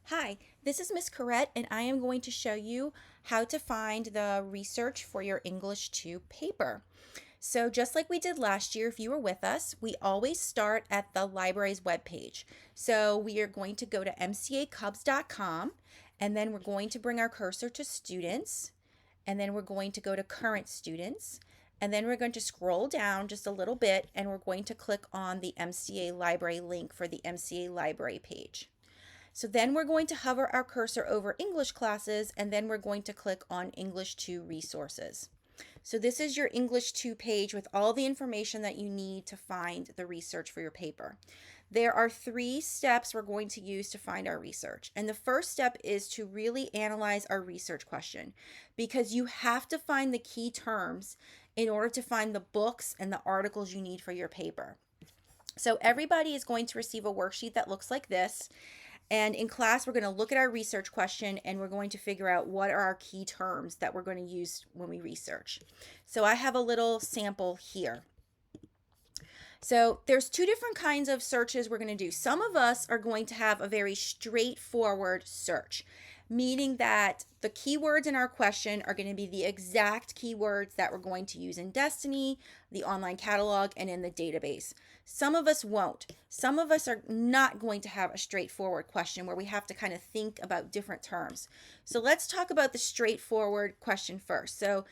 Hi, this is Miss Corrette, and I am going to show you how to find the research for your English 2 paper. So just like we did last year, if you were with us, we always start at the library's webpage. So we are going to go to mcacubs.com, and then we're going to bring our cursor to students, and then we're going to go to current students, and then we're going to scroll down just a little bit, and we're going to click on the MCA library link for the MCA library page. So then we're going to hover our cursor over English classes, and then we're going to click on English 2 resources. So this is your English 2 page with all the information that you need to find the research for your paper. There are 3 steps we're going to use to find our research. And the first step is to really analyze our research question, because you have to find the key terms in order to find the books and the articles you need for your paper. So everybody is going to receive a worksheet that looks like this. And in class, we're going to look at our research question, and we're going to figure out what are our key terms that we're going to use when we research. So I have a little sample here. So there's 2 different kinds of searches we're going to do. Some of us are going to have a very straightforward search, meaning that the keywords in our question are going to be the exact keywords that we're going to use in Destiny, the online catalog, and in the database. Some of us won't. Some of us are not going to have a straightforward question where we have to kind of think about different terms. So let's talk about the straightforward question first. So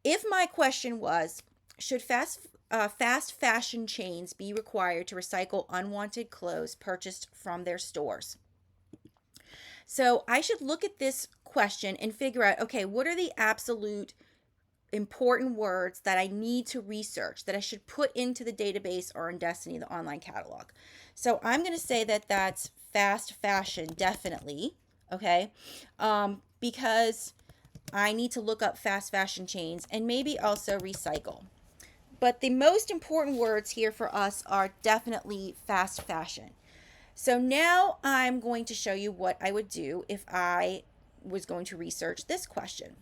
if my question was, should fast fashion chains be required to recycle unwanted clothes purchased from their stores? So I should look at this question and figure out, okay, what are the absolute important words that I need to research, that I should put into the database or in Destiny, the online catalog. So I'm going to say that that's fast fashion, definitely, okay, because I need to look up fast fashion chains and maybe also recycle. But the most important words here for us are definitely fast fashion. So now I'm going to show you what I would do if I was going to research this question.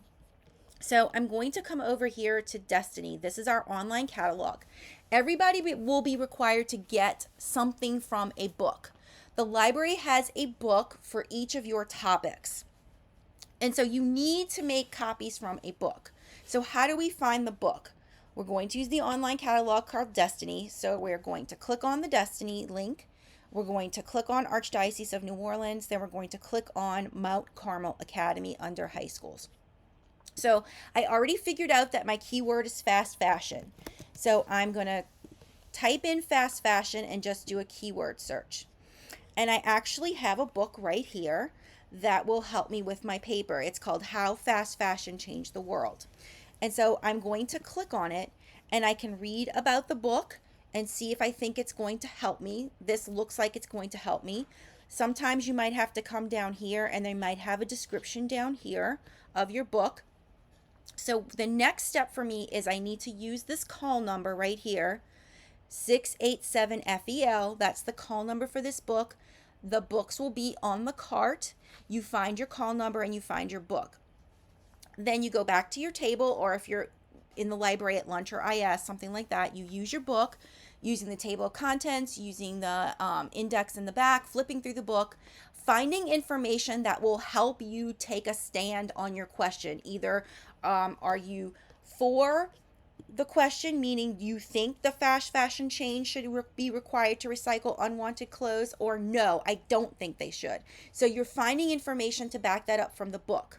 So I'm going to come over here to Destiny. This is our online catalog. Everybody will be required to get something from a book. The library has a book for each of your topics. And so you need to make copies from a book. So how do we find the book? We're going to use the online catalog called Destiny. So we're going to click on the Destiny link. We're going to click on Archdiocese of New Orleans. Then we're going to click on Mount Carmel Academy under high schools. So I already figured out that my keyword is fast fashion. So I'm going to type in fast fashion and just do a keyword search. And I actually have a book right here that will help me with my paper. It's called How Fast Fashion Changed the World. And so I'm going to click on it, and I can read about the book and see if I think it's going to help me. This looks like it's going to help me. Sometimes you might have to come down here, and they might have a description down here of your book. So the next step for me is I need to use this call number right here, 687FEL. That's the call number for this book. The books will be on the cart. You find your call number and you find your book. Then you go back to your table, or if you're in the library at lunch or IS, something like that, you use your book using the table of contents, using the index in the back, flipping through the book, finding information that will help you take a stand on your question. Either are you for the question, meaning you think the fast fashion chain should be required to recycle unwanted clothes, or no, I don't think they should. So you're finding information to back that up from the book.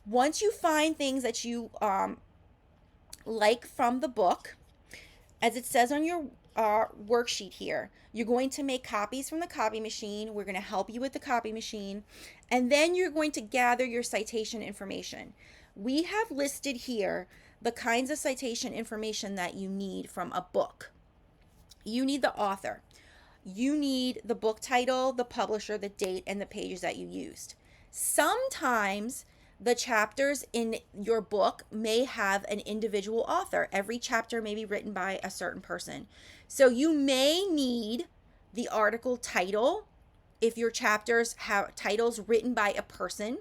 Once you find things that you like from the book, as it says on your worksheet here, you're going to make copies from the copy machine. We're going to help you with the copy machine. And then you're going to gather your citation information. We have listed here the kinds of citation information that you need from a book. You need the author. You need the book title, the publisher, the date, and the pages that you used. Sometimes the chapters in your book may have an individual author. Every chapter may be written by a certain person. So you may need the article title if your chapters have titles written by a person,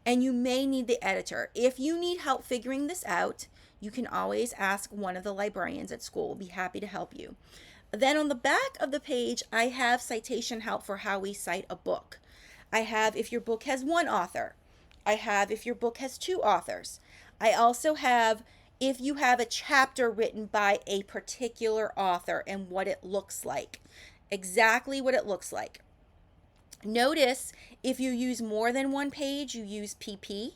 and you may need the editor. If you need help figuring this out, you can always ask one of the librarians at school. We'll be happy to help you. Then on the back of the page, I have citation help for how we cite a book. I have if your book has one author. I have if your book has two authors. I also have if you have a chapter written by a particular author and what it looks like. Exactly what it looks like. Notice if you use more than one page, you use PP.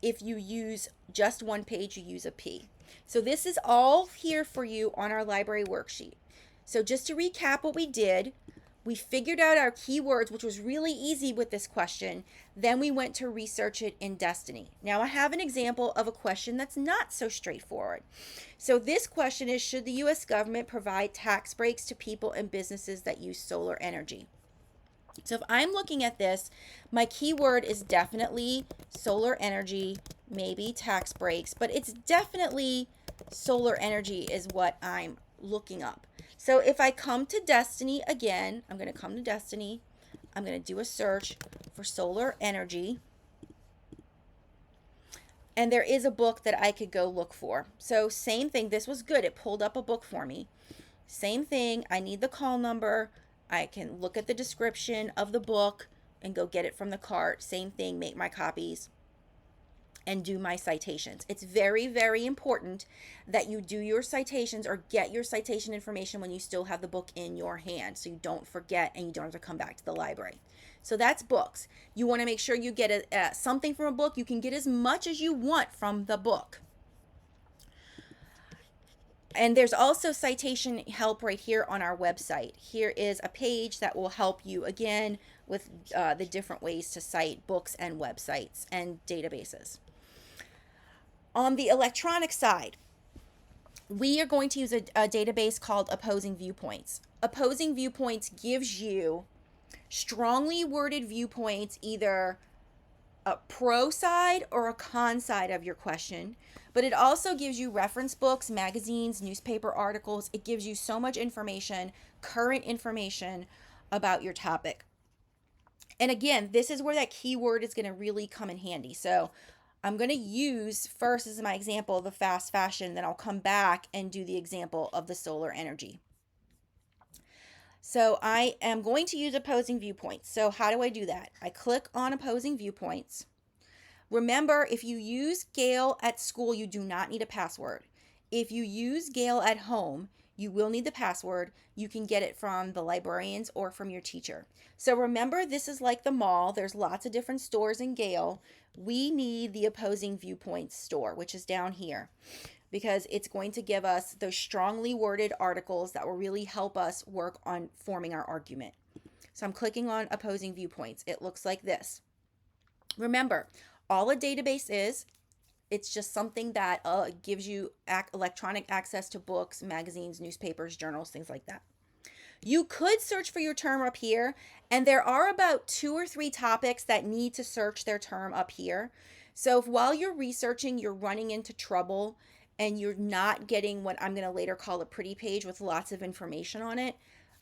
If you use just one page, you use a P. So this is all here for you on our library worksheet. So just to recap what we did, we figured out our keywords, which was really easy with this question. Then we went to research it in Destiny. Now I have an example of a question that's not so straightforward. So this question is, should the U.S. government provide tax breaks to people and businesses that use solar energy? So if I'm looking at this, my keyword is definitely solar energy, maybe tax breaks, but it's definitely solar energy is what I'm looking up. So if I come to Destiny again, I'm going to come to Destiny. I'm going to do a search for solar energy. And there is a book that I could go look for. So same thing. This was good. It pulled up a book for me. Same thing. I need the call number. I can look at the description of the book and go get it from the cart. Same thing, make my copies and do my citations. It's very, very important that you do your citations or get your citation information when you still have the book in your hand, so you don't forget and you don't have to come back to the library. So that's books. You want to make sure you get something from a book. You can get as much as you want from the book. And there's also citation help right here on our website. Here is a page that will help you again with the different ways to cite books and websites and databases. On the electronic side, we are going to use a database called Opposing Viewpoints. Opposing Viewpoints gives you strongly worded viewpoints, either a pro side or a con side of your question, but it also gives you reference books, magazines, newspaper articles. It gives you so much information, current information about your topic. And again, this is where that keyword is going to really come in handy. So I'm going to use first as my example the fast fashion, then I'll come back and do the example of the solar energy. So I am going to use Opposing Viewpoints. So how do I do that? I click on Opposing Viewpoints. Remember, if you use Gale at school, you do not need a password. If you use Gale at home, you will need the password. You can get it from the librarians or from your teacher. So remember, this is like the mall. There's lots of different stores in Gale. We need the Opposing Viewpoints store, which is down here, because it's going to give us those strongly worded articles that will really help us work on forming our argument. So I'm clicking on Opposing Viewpoints. It looks like this. Remember, all a database is, it's just something that gives you electronic access to books, magazines, newspapers, journals, things like that. You could search for your term up here, and there are about 2 or 3 topics that need to search their term up here. So if while you're researching, you're running into trouble and you're not getting what I'm going to later call a pretty page with lots of information on it,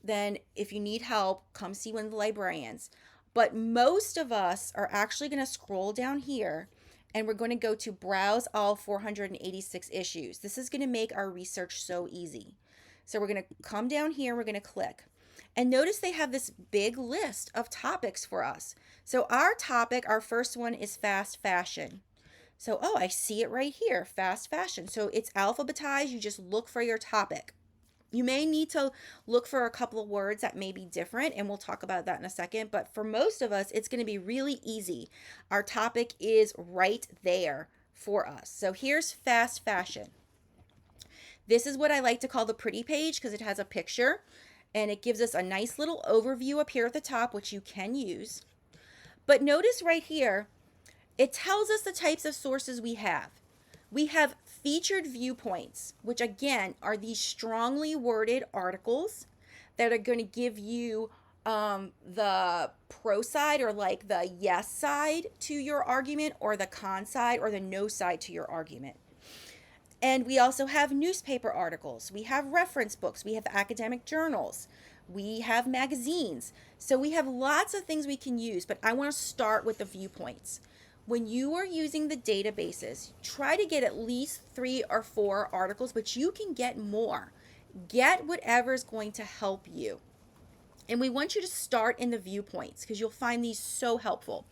then if you need help, come see one of the librarians. But most of us are actually going to scroll down here and we're going to go to browse all 486 issues. This is going to make our research so easy. So we're going to come down here, we're going to click. And notice they have this big list of topics for us. So our topic, our first one is fast fashion. So, I see it right here, fast fashion. So it's alphabetized, you just look for your topic. You may need to look for a couple of words that may be different, and we'll talk about that in a second. But for most of us, it's going to be really easy. Our topic is right there for us. So here's fast fashion. This is what I like to call the pretty page because it has a picture, and it gives us a nice little overview up here at the top, which you can use. But notice right here, it tells us the types of sources we have. We have featured viewpoints, which again are these strongly worded articles that are going to give you the pro side, or like the yes side to your argument, or the con side or the no side to your argument. And we also have newspaper articles, we have reference books, we have academic journals, we have magazines. So we have lots of things we can use, but I want to start with the viewpoints. When you are using the databases, try to get at least 3 or 4 articles, but you can get more. Get whatever is going to help you. And we want you to start in the viewpoints because you'll find these so helpful.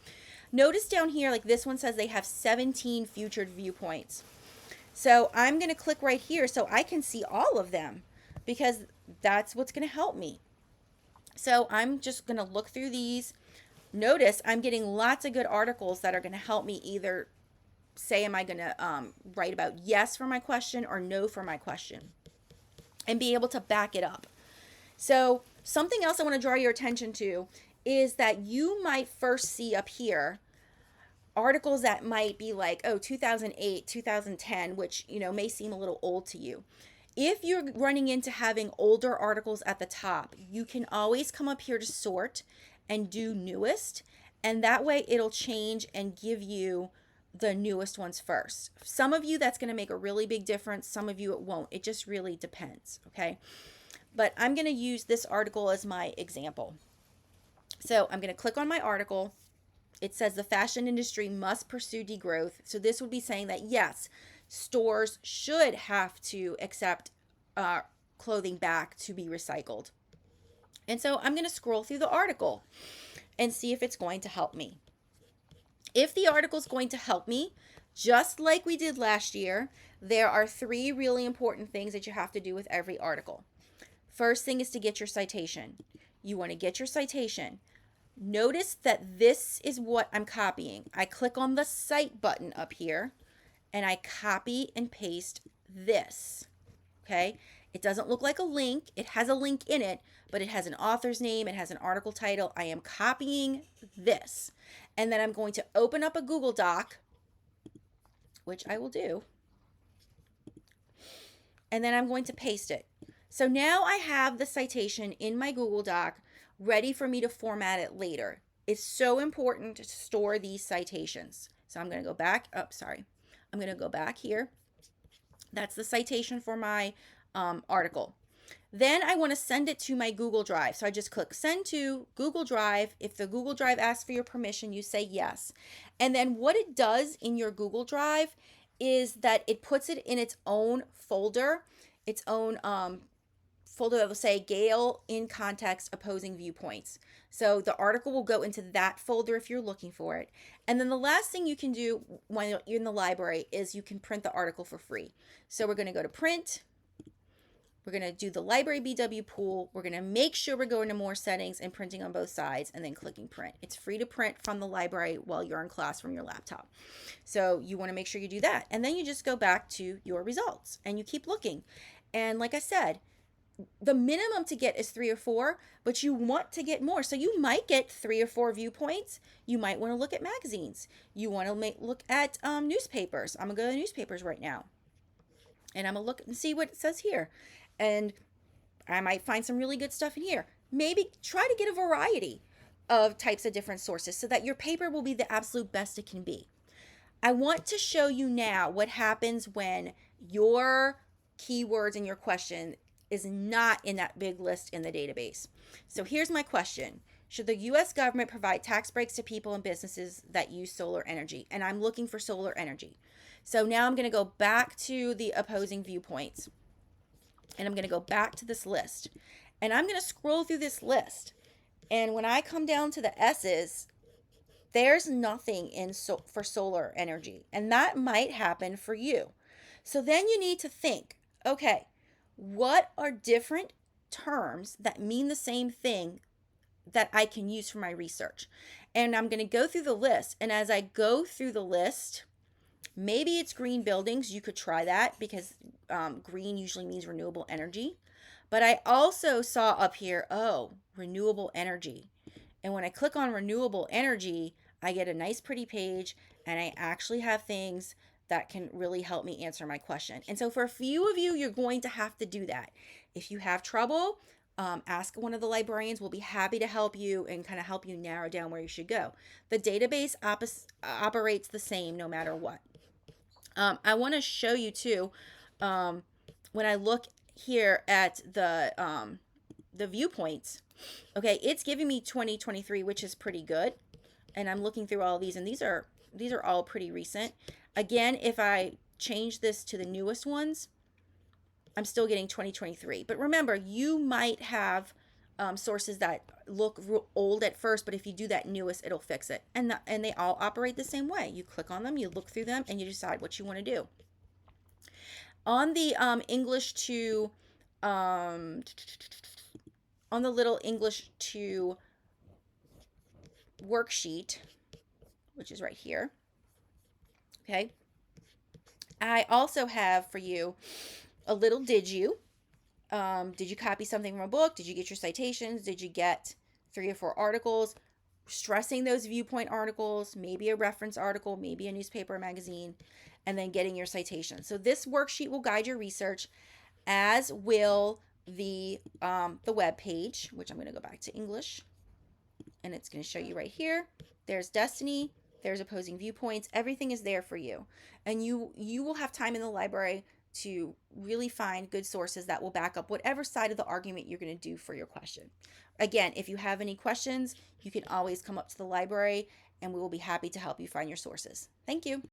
Notice down here, like this one says they have 17 featured viewpoints. So I'm going to click right here so I can see all of them because that's what's going to help me. So I'm just going to look through these. Notice I'm getting lots of good articles that are going to help me either say, am I going to write about yes for my question or no for my question, and be able to back it up. So something else I want to draw your attention to is that you might first see up here articles that might be like, oh, 2008, 2010, which, may seem a little old to you. If you're running into having older articles at the top, you can always come up here to sort and do newest, and that way it'll change and give you the newest ones first. Some of you, that's going to make a really big difference. Some of you, it won't. It just really depends, okay? But I'm going to use this article as my example. So I'm going to click on my article. It says the fashion industry must pursue degrowth. So this would be saying that, yes, stores should have to accept clothing back to be recycled. And so I'm going to scroll through the article and see if it's going to help me. If the article is going to help me, just like we did last year, there are 3 really important things that you have to do with every article. First thing is to get your citation. You want to get your citation. Notice that this is what I'm copying. I click on the cite button up here and I copy and paste this. Okay? It doesn't look like a link. It has a link in it, but it has an author's name. It has an article title. I am copying this. And then I'm going to open up a Google Doc, which I will do. And then I'm going to paste it. So now I have the citation in my Google Doc ready for me to format it later. It's so important to store these citations. So I'm going to go back. I'm going to go back here. That's the citation for my article. Then I want to send it to my Google Drive. So I just click send to Google Drive. If the Google Drive asks for your permission, you say yes. And then what it does in your Google Drive is that it puts it in its own folder, its own folder that will say Gale in Context Opposing Viewpoints. So the article will go into that folder if you're looking for it. And then the last thing you can do when you're in the library is you can print the article for free. So we're going to go to print. We're going to do the library BW pool. We're going to make sure we're going to more settings and printing on both sides and then clicking print. It's free to print from the library while you're in class from your laptop. So you want to make sure you do that. And then you just go back to your results and you keep looking. And like I said, the minimum to get is 3 or 4, but you want to get more. So you might get 3 or 4 viewpoints. You might want to look at magazines. You want to look at newspapers. I'm going to go to newspapers right now. And I'm going to look and see what it says here. And I might find some really good stuff in here. Maybe try to get a variety of types of different sources so that your paper will be the absolute best it can be. I want to show you now what happens when your keywords in your question is not in that big list in the database. So here's my question. Should the U.S. government provide tax breaks to people and businesses that use solar energy? And I'm looking for solar energy. So now I'm going to go back to the opposing viewpoints. And I'm going to go back to this list. And I'm going to scroll through this list. And when I come down to the S's, there's nothing for solar energy. And that might happen for you. So then you need to think, okay, what are different terms that mean the same thing that I can use for my research? And I'm going to go through the list. And as I go through the list, maybe it's green buildings. You could try that because green usually means renewable energy. But I also saw up here, renewable energy. And when I click on renewable energy, I get a nice pretty page and I actually have things that can really help me answer my question. And so for a few of you, you're going to have to do that. If you have trouble, ask one of the librarians. We'll be happy to help you and kind of help you narrow down where you should go. The database operates the same no matter what. I want to show you too, when I look here at the viewpoints, okay, it's giving me 2023, which is pretty good. And I'm looking through all of these, and these are all pretty recent. Again, if I change this to the newest ones, I'm still getting 2023. But remember, you might have sources that look old at first, but if you do that newest, it'll fix it. And they all operate the same way. You click on them, you look through them, and you decide what you want to do. On the English to um, on the little English to worksheet, which is right here. Okay. I also have for you a little did you. Did you copy something from a book? Did you get your citations? Did you get 3 or 4 articles? Stressing those viewpoint articles, maybe a reference article, maybe a newspaper or magazine, and then getting your citations. So this worksheet will guide your research, as will the web page, which I'm going to go back to English, and it's going to show you right here. There's Destiny. There's opposing viewpoints. Everything is there for you, and you will have time in the library to really find good sources that will back up whatever side of the argument you're going to do for your question. Again, if you have any questions, you can always come up to the library and we will be happy to help you find your sources. Thank you.